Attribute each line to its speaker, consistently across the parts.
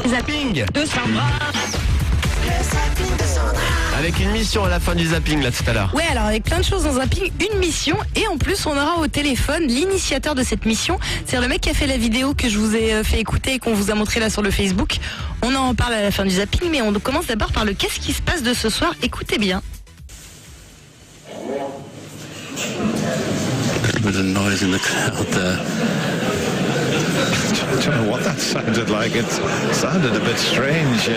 Speaker 1: Zapping de Sandra. Avec une mission à la fin du zapping là tout à l'heure.
Speaker 2: Ouais, alors avec plein de choses dans Zapping, une mission, et en plus on aura au téléphone l'initiateur de cette mission, c'est-à-dire le mec qui a fait la vidéo que je vous ai fait écouter et qu'on vous a montré là sur le Facebook. On en parle à la fin du Zapping, mais on commence d'abord par le qu'est-ce qui se passe de ce soir. Écoutez bien.
Speaker 3: With a noise in the cloud there. I don't know what that sounded like. It sounded a bit strange.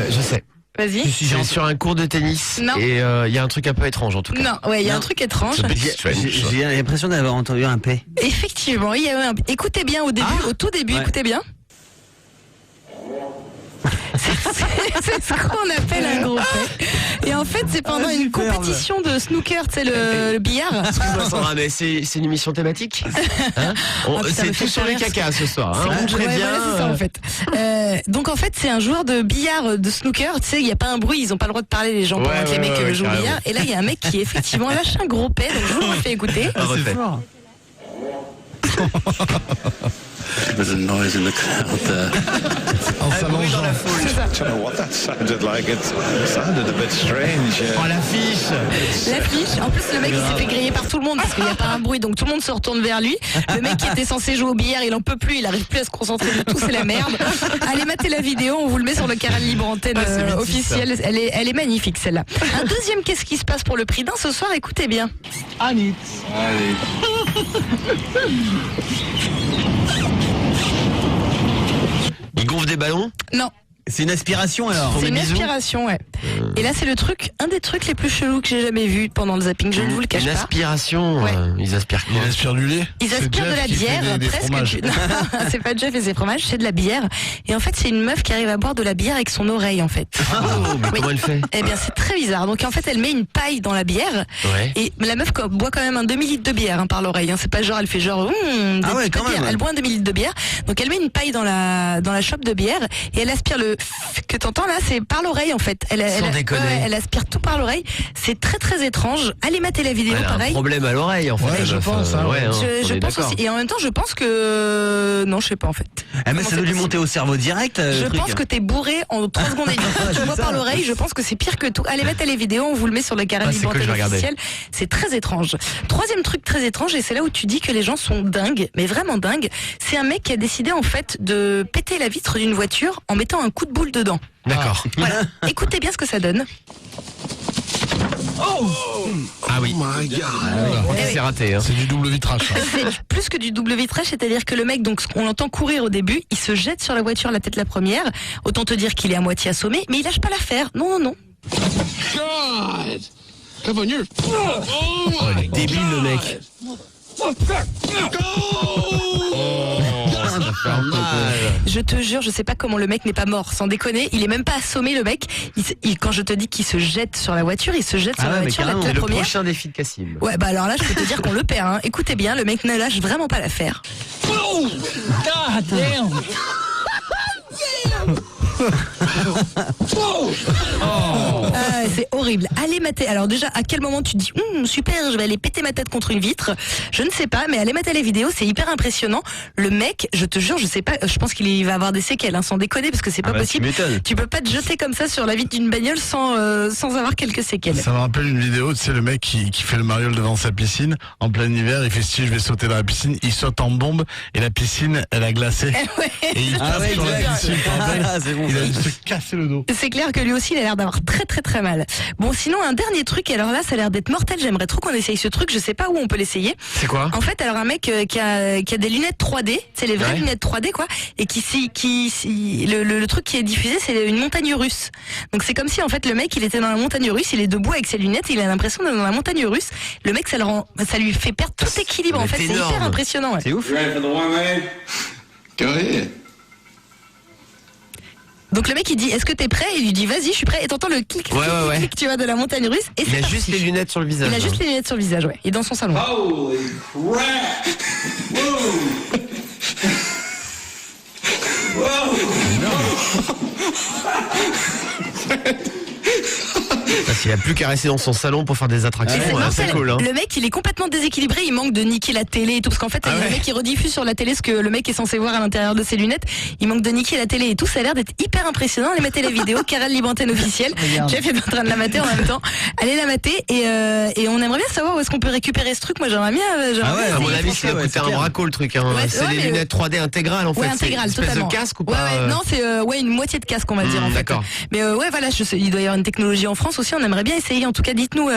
Speaker 1: Je sais.
Speaker 2: Vas-y.
Speaker 1: C'est sur un cours de tennis.
Speaker 2: Non.
Speaker 1: Et il y a un truc un peu étrange en tout cas.
Speaker 2: Non, ouais, il y a un truc étrange.
Speaker 4: J'ai l'impression d'avoir entendu un P.
Speaker 2: Effectivement, il y a eu un... Écoutez bien au début, au tout début,
Speaker 4: ouais.
Speaker 2: Écoutez bien. C'est ce qu'on appelle un gros P. Et en fait, c'est pendant une compétition de snooker, tu sais, le billard.
Speaker 1: Excuse-moi Sandra, mais c'est une émission thématique hein c'est tout sur les caca ce soir. Hein on prévient.
Speaker 2: Voilà, c'est ça en fait. Donc en fait, c'est un joueur de billard, de snooker. Tu sais, il n'y a pas un bruit, ils n'ont pas le droit de parler les gens pendant que les mecs jouent au billard. Et là, il y a un mec qui effectivement lâche un gros P. Donc je vous le fais écouter.
Speaker 4: C'est fort.
Speaker 3: There's a noise in the cloud there.
Speaker 1: En s'allongeant.
Speaker 3: I don't know what that sounded like. It sounded a bit strange.
Speaker 1: Oh l'affiche.
Speaker 2: L'affiche. En plus, le mec il s'est fait griller par tout le monde parce qu'il n'y a pas un bruit, donc tout le monde se retourne vers lui. Le mec qui était censé jouer au billard, il en peut plus, il arrive plus à se concentrer du tout, c'est la merde. Allez mater la vidéo, on vous le met sur le canal libre antenne officiel. Elle est magnifique celle-là. Un deuxième qu'est-ce qui se passe pour le prix d'un ce soir, écoutez bien.
Speaker 4: Allez.
Speaker 1: Il gonfle des ballons.
Speaker 2: Non.
Speaker 4: C'est une aspiration alors.
Speaker 2: C'est une
Speaker 1: bisous.
Speaker 2: aspiration, ouais. Et là, c'est un des trucs les plus chelous que j'ai jamais vu pendant le zapping. Je ne vous le cache
Speaker 1: Une
Speaker 2: pas.
Speaker 1: aspiration.
Speaker 2: Ouais.
Speaker 1: Ils aspirent quoi?
Speaker 5: Il aspire du lait.
Speaker 2: Ils aspirent de la bière, presque. Non, c'est pas Jeff et ses fromages, c'est de la bière. Et en fait, c'est une meuf qui arrive à boire de la bière avec son oreille, en fait.
Speaker 1: Oh, mais
Speaker 2: Oui.
Speaker 1: comment elle fait?
Speaker 2: Eh bien, c'est très bizarre. Donc, en fait, elle met une paille dans la bière.
Speaker 1: Ouais.
Speaker 2: Et la meuf boit quand même un demi-litre de bière par l'oreille. C'est pas genre, elle fait genre, des
Speaker 4: Ah ouais,
Speaker 2: petits peu
Speaker 4: quand
Speaker 2: de bière.
Speaker 4: même, ouais.
Speaker 2: Elle boit un demi-litre de bière. Donc, elle met une paille dans la chope de bière et elle aspire le que t'entends là, c'est par l'oreille en fait.
Speaker 1: Sans déconner.
Speaker 2: Ouais, elle aspire tout par l'oreille. C'est très très étrange. Allez mater la vidéo,
Speaker 1: Elle a un
Speaker 2: pareil.
Speaker 1: problème à l'oreille en fait.
Speaker 5: Ouais, je
Speaker 1: meuf,
Speaker 5: pense, hein.
Speaker 1: ouais, hein,
Speaker 2: Je
Speaker 1: on est
Speaker 2: pense
Speaker 1: d'accord.
Speaker 2: aussi. Et en même temps, je pense que non, je sais pas en fait.
Speaker 4: Ah mais
Speaker 2: Comment
Speaker 4: ça doit
Speaker 2: c'est
Speaker 4: lui monter au cerveau direct.
Speaker 2: Je
Speaker 4: le truc.
Speaker 2: pense que t'es bourré en 3 secondes et demie. Tu vois par l'oreille, je pense que c'est pire que tout. Allez mettre les vidéos, on vous le met sur le carré
Speaker 1: Ah, c'est
Speaker 2: libre
Speaker 1: que je vais
Speaker 2: antenne
Speaker 1: regarder.
Speaker 2: officiel. C'est très étrange. Troisième truc très étrange, et c'est là où tu dis que les gens sont dingues, mais vraiment dingues. C'est un mec qui a décidé en fait de péter la vitre d'une voiture en mettant un coup de boule dedans.
Speaker 1: D'accord.
Speaker 2: Voilà. Écoutez bien ce que ça donne.
Speaker 1: Ah oui.
Speaker 5: my God.
Speaker 1: C'est raté. Hein.
Speaker 5: C'est du double vitrage. ça.
Speaker 2: C'est plus que du double vitrage, c'est-à-dire que le mec, donc on l'entend courir au début, il se jette sur la voiture la tête la première. Autant te dire qu'il est à moitié assommé, mais il lâche pas l'affaire. Non, non, non.
Speaker 5: God. Come on, you're...
Speaker 1: Oh, il est débile le mec. Ça fait mal.
Speaker 2: Je te jure, je sais pas comment le mec n'est pas mort, sans déconner. Il est même pas assommé, le mec. Quand je te dis qu'il se jette sur la voiture, il se jette sur
Speaker 4: Ah
Speaker 2: la
Speaker 4: ouais, mais
Speaker 2: voiture la
Speaker 4: carrément.
Speaker 2: tête
Speaker 1: C'est
Speaker 2: la
Speaker 1: le
Speaker 2: première.
Speaker 1: prochain défi de Cassim.
Speaker 2: Ouais, bah alors là, je peux te dire qu'on le perd. Hein. Écoutez bien, le mec ne lâche vraiment pas l'affaire.
Speaker 6: God damn!
Speaker 2: Ah, c'est horrible. Allez mater. Alors déjà, à quel moment tu te dis super, je vais aller péter ma tête contre une vitre? Je ne sais pas, mais allez mater les vidéos, c'est hyper impressionnant. Le mec, je te jure, je sais pas, je pense qu'il va avoir des séquelles, hein, sans déconner, parce que c'est pas possible.
Speaker 4: Tu m'étonnes.
Speaker 2: Tu peux pas te jeter comme ça sur la vitre d'une bagnole sans avoir quelques séquelles.
Speaker 5: Ça me rappelle une vidéo, tu sais, le mec qui fait le mariole devant sa piscine, en plein hiver, il fait si je vais sauter dans la piscine, il saute en bombe, et la piscine, elle a glacé.
Speaker 2: Ouais.
Speaker 5: Et il
Speaker 4: Ah
Speaker 5: passe
Speaker 4: ouais,
Speaker 5: sur la
Speaker 4: exact.
Speaker 5: piscine, tu te rappelles
Speaker 4: Ah, c'est bon,
Speaker 5: il a
Speaker 4: ça.
Speaker 5: dû se casser le dos.
Speaker 2: C'est clair que lui aussi, il a l'air d'avoir très très très mal. Bon, sinon, un dernier truc, et alors là, ça a l'air d'être mortel, j'aimerais trop qu'on essaye ce truc, je sais pas où on peut l'essayer.
Speaker 1: C'est quoi?
Speaker 2: En fait, alors un mec qui a des lunettes 3D, c'est les vraies
Speaker 1: Ouais.
Speaker 2: lunettes 3D quoi, et le truc qui est diffusé, c'est une montagne russe. Donc c'est comme si en fait le mec il était dans la montagne russe, il est debout avec ses lunettes, il a l'impression d'être dans la montagne russe. Le mec ça lui fait perdre tout équilibre en
Speaker 1: c'est
Speaker 2: fait, c'est
Speaker 1: énorme.
Speaker 2: hyper impressionnant. Ouais.
Speaker 4: C'est ouf.
Speaker 3: You ready for the one, man? Go ahead.
Speaker 2: Donc le mec il dit est-ce que t'es prêt? Il lui dit vas-y je suis prêt et t'entends le clic clic,
Speaker 1: Ouais,
Speaker 2: clic,
Speaker 1: ouais, ouais.
Speaker 2: clic, tu vois de la montagne russe et
Speaker 1: Il
Speaker 2: c'est
Speaker 1: a
Speaker 2: parti.
Speaker 1: juste les lunettes sur le visage.
Speaker 2: Il a
Speaker 1: hein.
Speaker 2: juste les lunettes sur le visage, ouais. Et dans son salon.
Speaker 3: Holy crap! Whoa! Whoa!
Speaker 1: Ça, c'est il a plus qu'à rester dans son salon pour faire des attractions.
Speaker 2: Et
Speaker 1: C'est cool, hein.
Speaker 2: Le mec, il est complètement déséquilibré. Il manque de niquer la télé et tout. Parce qu'en fait, le mec qui rediffuse sur la télé ce que le mec est censé voir à l'intérieur de ses lunettes. Il manque de niquer la télé et tout. Ça a l'air d'être hyper impressionnant. Allez mater la vidéo. Karel Libantène officielle. Jeff est en train de la mater en même temps. Allez la mater. Et on aimerait bien savoir où est-ce qu'on peut récupérer ce truc. Moi, j'aimerais bien.
Speaker 1: À mon avis, c'est un braco le truc. Hein.
Speaker 2: Ouais,
Speaker 1: c'est des
Speaker 2: mais
Speaker 1: lunettes 3D intégrales en fait.
Speaker 2: Ouais,
Speaker 1: C'est une
Speaker 2: intégrale,
Speaker 1: espèce
Speaker 2: totalement.
Speaker 1: de casque ou
Speaker 2: Ouais,
Speaker 1: pas
Speaker 2: non, c'est une moitié de casque, on va dire en fait.
Speaker 1: D'accord.
Speaker 2: Mais ouais, voilà, il doit y avoir une technologie en France aussi. On aimerait bien essayer. En tout cas, dites-nous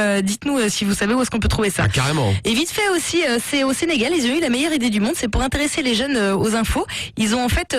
Speaker 2: si vous savez où est-ce qu'on peut trouver ça.
Speaker 1: Ah, carrément.
Speaker 2: Et vite fait aussi, c'est au Sénégal, ils ont eu la meilleure idée du monde, c'est pour intéresser les jeunes aux infos. Ils ont en fait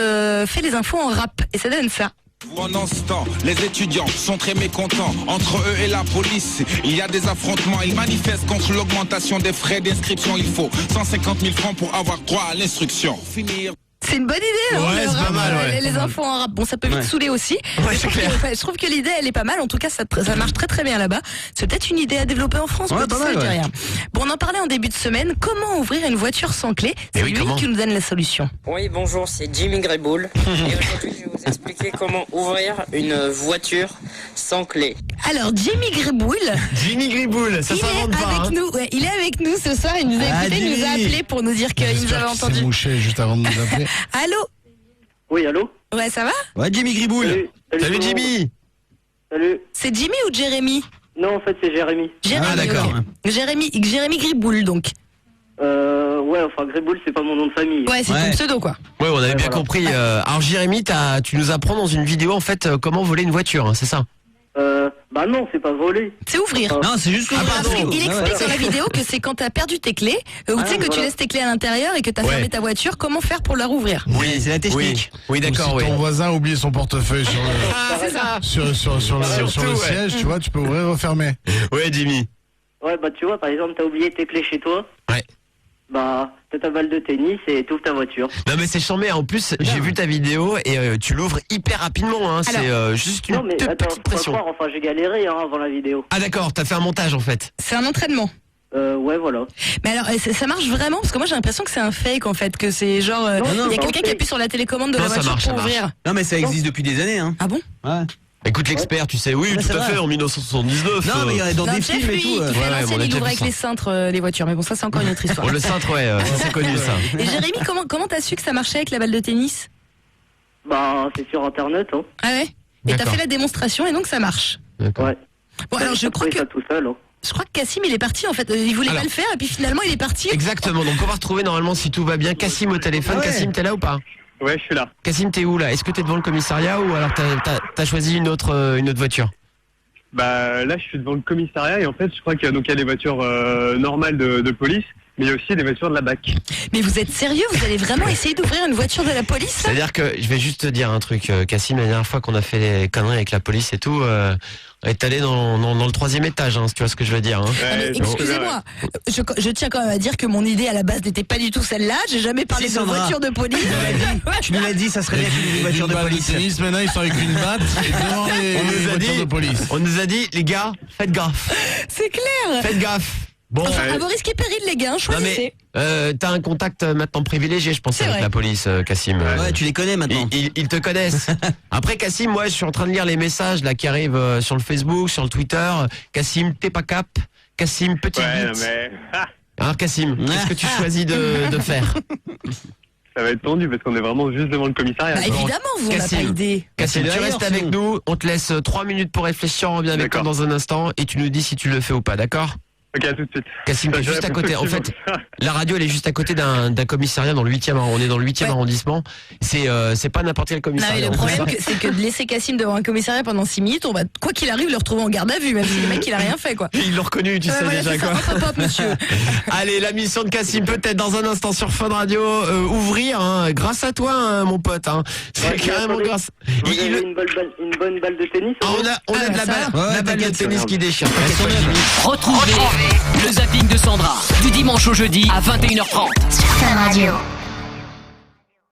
Speaker 2: fait les infos en rap et ça donne ça.
Speaker 7: Pendant ce temps, les étudiants sont très mécontents. Entre eux et la police, il y a des affrontements. Ils manifestent contre l'augmentation des frais d'inscription. Il faut 150 000 francs pour avoir droit à l'instruction. Finir.
Speaker 2: C'est une bonne idée, hein,
Speaker 1: Ouais,
Speaker 2: le
Speaker 1: c'est
Speaker 2: rap,
Speaker 1: pas mal, ouais.
Speaker 2: les infos en rap. Bon, ça peut vite saouler aussi.
Speaker 1: Ouais, c'est clair.
Speaker 2: Je trouve que l'idée, elle est pas mal. En tout cas, ça marche très très bien là-bas. C'est peut-être une idée à développer en France.
Speaker 4: Ouais,
Speaker 2: pas
Speaker 4: pas mal, ouais.
Speaker 2: rien. Bon, on en parlait en début de semaine. Comment ouvrir une voiture sans clé? C'est lui qui nous donne la solution.
Speaker 8: Oui, bonjour, c'est Jimmy Greybull. Et aujourd'hui, je vais vous expliquer comment ouvrir une voiture sans clé.
Speaker 2: Alors, Jimmy Greybull.
Speaker 1: Jimmy Griboul, ça
Speaker 2: Il
Speaker 1: s'invente
Speaker 2: est
Speaker 1: pas.
Speaker 2: avec nous. Ouais, il est avec nous ce soir. Il nous a écouté, il nous a appelé pour nous dire qu'il nous
Speaker 5: J'espère
Speaker 2: avait
Speaker 5: qu'il s'est
Speaker 2: entendu.
Speaker 5: mouché juste avant de nous appeler.
Speaker 2: Allô?
Speaker 9: Oui, allô?
Speaker 2: Ouais, ça va?
Speaker 4: Ouais, Jimmy Griboul.
Speaker 1: Salut
Speaker 9: tout le monde.
Speaker 1: Jimmy.
Speaker 9: Salut.
Speaker 2: C'est Jimmy ou Jérémy?
Speaker 9: Non, en fait, c'est Jérémy.
Speaker 2: Jérémy,
Speaker 4: Ah, d'accord.
Speaker 2: ok. Jérémy Griboul, donc.
Speaker 9: Ouais, enfin, Greybull, c'est pas mon nom de famille.
Speaker 2: Ouais, c'est ton pseudo, quoi.
Speaker 1: Ouais, on avait
Speaker 9: Ouais,
Speaker 1: bien
Speaker 9: voilà.
Speaker 1: compris. Alors Jérémy, tu nous apprends dans une vidéo en fait comment voler une voiture, hein, c'est ça?
Speaker 9: Bah non, c'est pas volé.
Speaker 2: C'est ouvrir.
Speaker 4: Non, c'est juste
Speaker 1: Ah, pardon.
Speaker 2: Il explique
Speaker 4: Ouais.
Speaker 2: dans la vidéo que c'est quand t'as perdu tes clés, ou tu sais que tu
Speaker 9: voilà.
Speaker 2: laisses tes clés à l'intérieur et que t'as
Speaker 1: Ouais.
Speaker 2: fermé ta voiture, comment faire pour la rouvrir?
Speaker 4: Oui, c'est la
Speaker 1: Oui,
Speaker 4: technique.
Speaker 1: oui, d'accord,
Speaker 5: Ou si
Speaker 1: oui.
Speaker 5: ton voisin a oublié son portefeuille sur le,
Speaker 1: Ah, c'est ça.
Speaker 5: sur le
Speaker 1: Surtout, ouais.
Speaker 5: siège, tu vois, tu peux ouvrir et refermer.
Speaker 1: Ouais, Jimmy.
Speaker 9: Ouais, bah tu vois, par exemple, t'as oublié tes clés chez toi.
Speaker 1: Ouais.
Speaker 9: Bah, t'as ta balle de tennis et t'ouvres ta voiture.
Speaker 1: Non mais c'est chambé. En plus, j'ai vu ta vidéo et tu l'ouvres hyper rapidement. Hein. C'est juste une
Speaker 9: Non, mais
Speaker 1: toute
Speaker 9: attends,
Speaker 1: petite
Speaker 9: faut pas
Speaker 1: pression.
Speaker 9: croire, enfin, j'ai galéré avant la vidéo.
Speaker 1: Ah d'accord, t'as fait un montage en fait.
Speaker 2: C'est un entraînement.
Speaker 9: Ouais, voilà.
Speaker 2: Mais alors, ça marche vraiment? Parce que moi j'ai l'impression que c'est un fake en fait, que c'est genre,
Speaker 9: non,
Speaker 2: il y a
Speaker 9: non,
Speaker 2: quelqu'un qui
Speaker 9: fake.
Speaker 2: appuie sur la télécommande de
Speaker 1: Non,
Speaker 2: la
Speaker 1: ça
Speaker 2: voiture
Speaker 1: marche,
Speaker 2: pour
Speaker 1: ça marche.
Speaker 2: ouvrir.
Speaker 4: Non, mais ça existe depuis des années, hein.
Speaker 2: Ah bon?
Speaker 4: Ouais.
Speaker 1: Écoute l'expert, tu sais, oui,
Speaker 4: Ouais,
Speaker 1: tout
Speaker 4: c'est
Speaker 1: à fait,
Speaker 4: vrai.
Speaker 1: en 1979.
Speaker 4: Non, mais il y a dans
Speaker 2: Non,
Speaker 4: des
Speaker 2: Jeff,
Speaker 4: films et
Speaker 2: lui,
Speaker 4: tout.
Speaker 2: il fait
Speaker 1: Ouais,
Speaker 2: à
Speaker 1: on a
Speaker 2: l'ancienne, il
Speaker 1: déjà
Speaker 2: ouvre
Speaker 1: vu
Speaker 2: avec
Speaker 1: ça.
Speaker 2: les cintres les voitures. Mais bon, ça c'est encore une autre histoire.
Speaker 1: Oh, le cintre, ouais, c'est connu ça.
Speaker 2: Et Jérémy, comment t'as su que ça marchait avec la balle de tennis?
Speaker 9: Bah, c'est sur Internet, hein.
Speaker 2: Ah ouais? Et t'as
Speaker 1: D'accord.
Speaker 2: fait la démonstration et donc ça marche.
Speaker 1: D'accord.
Speaker 9: Ouais.
Speaker 2: Bon, alors je crois que
Speaker 9: ça tout seul, hein.
Speaker 2: Kassim il est parti en fait. Il voulait
Speaker 1: Alors.
Speaker 2: pas le faire et puis finalement il est parti.
Speaker 1: Exactement, donc on va retrouver normalement si tout va bien Kassim au téléphone.
Speaker 4: Ah ouais.
Speaker 1: Kassim, t'es là ou pas?
Speaker 10: Ouais, je suis là.
Speaker 1: Kassim, t'es où là? Est-ce que t'es devant le commissariat ou alors t'as choisi une autre voiture?
Speaker 10: Bah là, je suis devant le commissariat et en fait, je crois qu'il y a des voitures normales de police, mais il y a aussi des voitures de la BAC.
Speaker 2: Mais vous êtes sérieux? Vous allez vraiment essayer d'ouvrir une voiture de la police là?
Speaker 1: C'est-à-dire que, je vais juste te dire un truc, Kassim, la dernière fois qu'on a fait les conneries avec la police et tout, on est allé dans le 3e étage, hein, si tu vois ce que je veux dire. Hein.
Speaker 2: Ah, mais
Speaker 10: Ouais,
Speaker 2: excusez-moi, je tiens quand même à dire que mon idée à la base n'était pas du tout celle-là. J'ai jamais parlé
Speaker 4: Si,
Speaker 2: de
Speaker 4: Sandra.
Speaker 2: voiture de police.
Speaker 4: Tu nous l'as dit, ça serait bien une voiture de
Speaker 5: Une balle
Speaker 4: police.
Speaker 5: tennis, maintenant ils sont avec une batte et devant les
Speaker 1: On nous a
Speaker 5: voitures
Speaker 1: dit-
Speaker 5: de police.
Speaker 1: On nous a dit, les gars, faites gaffe,
Speaker 2: C'est clair.
Speaker 1: faites gaffe. Bon,
Speaker 2: Enfin, à vos risques et périls, les gars,
Speaker 1: non
Speaker 2: choisissez.
Speaker 1: mais t'as un contact maintenant privilégié, je pense,
Speaker 2: C'est
Speaker 1: avec
Speaker 2: vrai.
Speaker 1: la police, Kassim.
Speaker 4: Ouais, tu les connais maintenant.
Speaker 1: Ils te connaissent. Après, Kassim, moi, je suis en train de lire les messages là qui arrivent sur le Facebook, sur le Twitter. Kassim, t'es pas cap. Kassim, petit
Speaker 10: Ouais, non,
Speaker 1: bit.
Speaker 10: mais
Speaker 1: Alors, Kassim, qu'est-ce que tu choisis de faire?
Speaker 10: ça va être tendu parce qu'on est vraiment juste devant le commissariat.
Speaker 2: Bah, évidemment, vous n'avez
Speaker 1: Kassim.
Speaker 2: pas idée.
Speaker 1: Kassim, tu
Speaker 4: derrière,
Speaker 1: restes avec
Speaker 4: sinon.
Speaker 1: nous. On te laisse 3 minutes pour réfléchir. On revient avec toi
Speaker 10: D'accord.
Speaker 1: dans un instant et tu nous dis si tu le fais ou pas, d'accord?
Speaker 10: Ok, à tout de suite.
Speaker 1: Kassim,
Speaker 10: Ça,
Speaker 1: t'es
Speaker 10: je
Speaker 1: juste à
Speaker 10: réponds
Speaker 1: côté. En fait,
Speaker 10: effectivement.
Speaker 1: la radio, elle est juste à côté d'un commissariat dans le 8e. On est dans le 8e
Speaker 2: Ouais.
Speaker 1: arrondissement. C'est pas n'importe quel
Speaker 2: Non,
Speaker 1: commissariat.
Speaker 2: mais le
Speaker 1: en plus,
Speaker 2: problème,
Speaker 1: hein.
Speaker 2: c'est que de laisser Kassim devant un commissariat pendant 6 minutes, on va, quoi qu'il arrive, le retrouver en garde à vue, même si le mec, il a rien fait, quoi.
Speaker 1: Ils l'ont reconnu, tu sais
Speaker 2: Voilà,
Speaker 1: déjà
Speaker 2: c'est
Speaker 1: quoi.
Speaker 2: ça. Hop, hop, monsieur.
Speaker 1: Allez, la mission de Kassim peut-être dans un instant sur Fun Radio ouvrir, hein, grâce à toi, hein, mon pote. Hein. C'est
Speaker 9: Ouais,
Speaker 1: carrément
Speaker 9: attendez.
Speaker 1: grâce.
Speaker 9: Vous
Speaker 1: Il-
Speaker 9: avez
Speaker 1: il-
Speaker 9: une bonne balle de tennis?
Speaker 1: Ah,
Speaker 9: vous
Speaker 1: on a
Speaker 2: Ah,
Speaker 1: de la
Speaker 2: bah,
Speaker 1: balle,
Speaker 2: ça
Speaker 4: va.
Speaker 1: la balle de
Speaker 4: t'inquiète,
Speaker 1: tennis
Speaker 4: regarde.
Speaker 1: qui déchire. T'inquiète pas, Jimmy.
Speaker 6: Retrouvez le zapping de Sandra du dimanche au jeudi à 21h30.
Speaker 11: Fun Radio.